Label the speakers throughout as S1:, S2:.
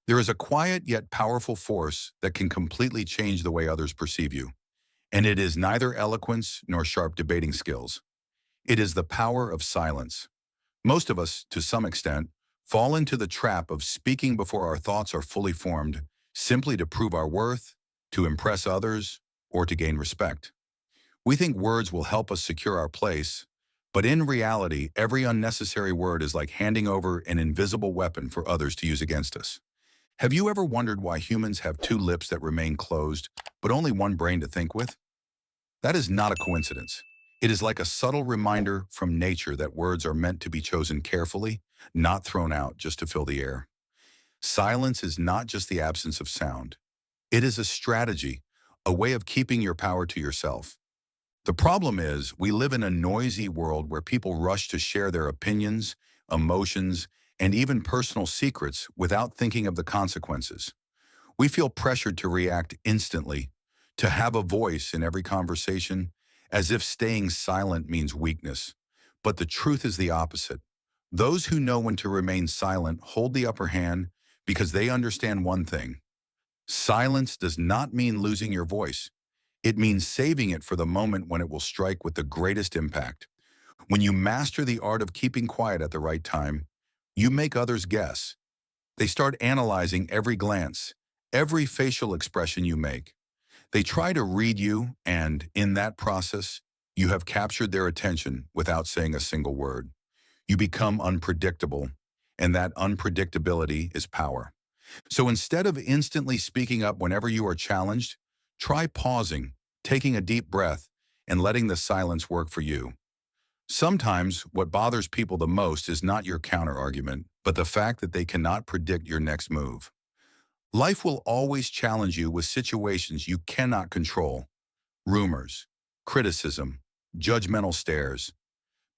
S1: There is a quiet yet powerful force that can completely change the way others perceive you, and it is neither eloquence nor sharp debating skills. It is the power of silence. Most of us, to some extent, fall into the trap of speaking before our thoughts are fully formed, simply to prove our worth, to impress others, or to gain respect. We think words will help us secure our place, but in reality, every unnecessary word is like handing over an invisible weapon for others to use against us. Have you ever wondered why humans have two lips that remain closed, but only one brain to think with? That is not a coincidence. It is like a subtle reminder from nature that words are meant to be chosen carefully, not thrown out just to fill the air. Silence is not just the absence of sound. It is a strategy, a way of keeping your power to yourself. The problem is, we live in a noisy world where people rush to share their opinions, emotions, and even personal secrets without thinking of the consequences. We feel pressured to react instantly, to have a voice in every conversation, as if staying silent means weakness. But the truth is the opposite. Those who know when to remain silent hold the upper hand because they understand one thing. Silence does not mean losing your voice. It means saving it for the moment when it will strike with the greatest impact. When you master the art of keeping quiet at the right time, you make others guess. They start analyzing every glance, every facial expression you make. They try to read you, and in that process, you have captured their attention without saying a single word. You become unpredictable, and that unpredictability is power. So instead of instantly speaking up whenever you are challenged, try pausing, taking a deep breath, and letting the silence work for you. Sometimes what bothers people the most is not your counterargument, but the fact that they cannot predict your next move. Life will always challenge you with situations you cannot control: rumors, criticism, judgmental stares.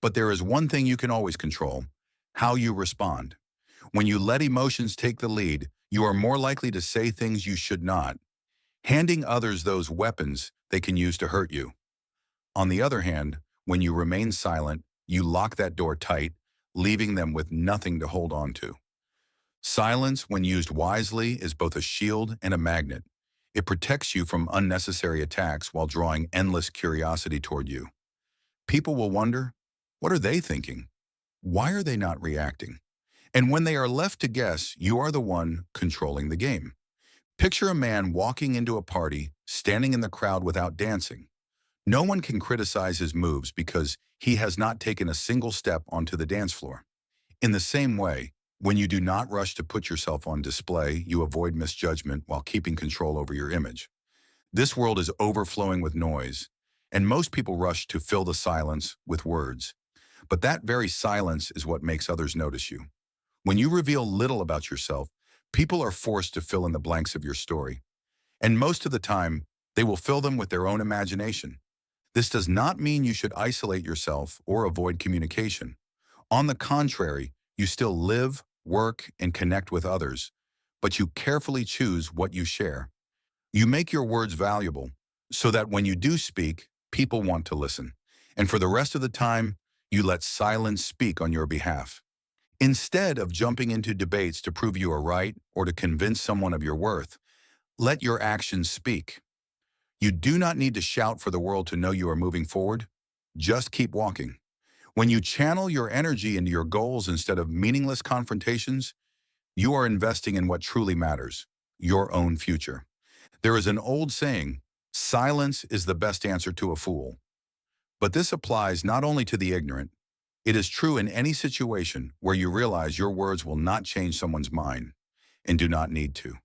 S1: But there is one thing you can always control: how you respond. When you let emotions take the lead, you are more likely to say things you should not, handing others those weapons they can use to hurt you. On the other hand, when you remain silent, you lock that door tight, leaving them with nothing to hold on to. Silence, when used wisely, is both a shield and a magnet. It protects you from unnecessary attacks while drawing endless curiosity toward you. People will wonder, what are they thinking? Why are they not reacting? And when they are left to guess, you are the one controlling the game. Picture a man walking into a party, standing in the crowd without dancing. No one can criticize his moves because he has not taken a single step onto the dance floor. In the same way, when you do not rush to put yourself on display, you avoid misjudgment while keeping control over your image. This world is overflowing with noise, and most people rush to fill the silence with words. But that very silence is what makes others notice you. When you reveal little about yourself, people are forced to fill in the blanks of your story. And most of the time, they will fill them with their own imagination. This does not mean you should isolate yourself or avoid communication. On the contrary, you still live, work, and connect with others, but you carefully choose what you share. You make your words valuable so that when you do speak, people want to listen. And for the rest of the time, you let silence speak on your behalf. Instead of jumping into debates to prove you are right or to convince someone of your worth, let your actions speak. You do not need to shout for the world to know you are moving forward. Just keep walking. When you channel your energy into your goals instead of meaningless confrontations, you are investing in what truly matters: your own future. There is an old saying, silence is the best answer to a fool. But this applies not only to the ignorant. It is true in any situation where you realize your words will not change someone's mind and do not need to.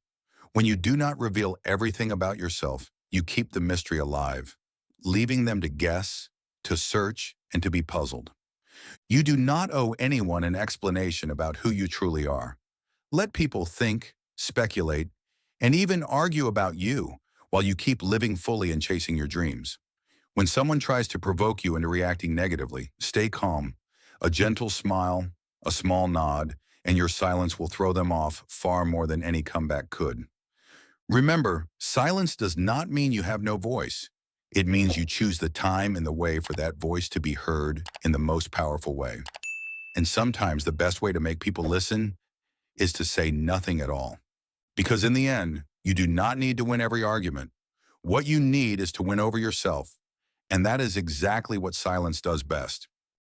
S1: When you do not reveal everything about yourself, you keep the mystery alive, leaving them to guess, to search, and to be puzzled. You do not owe anyone an explanation about who you truly are. Let people think, speculate, and even argue about you while you keep living fully and chasing your dreams. When someone tries to provoke you into reacting negatively, stay calm. A gentle smile, a small nod, and your silence will throw them off far more than any comeback could. Remember, silence does not mean you have no voice. It means you choose the time and the way for that voice to be heard in the most powerful way. And sometimes the best way to make people listen is to say nothing at all. Because in the end, you do not need to win every argument. What you need is to win over yourself. And that is exactly what silence does best.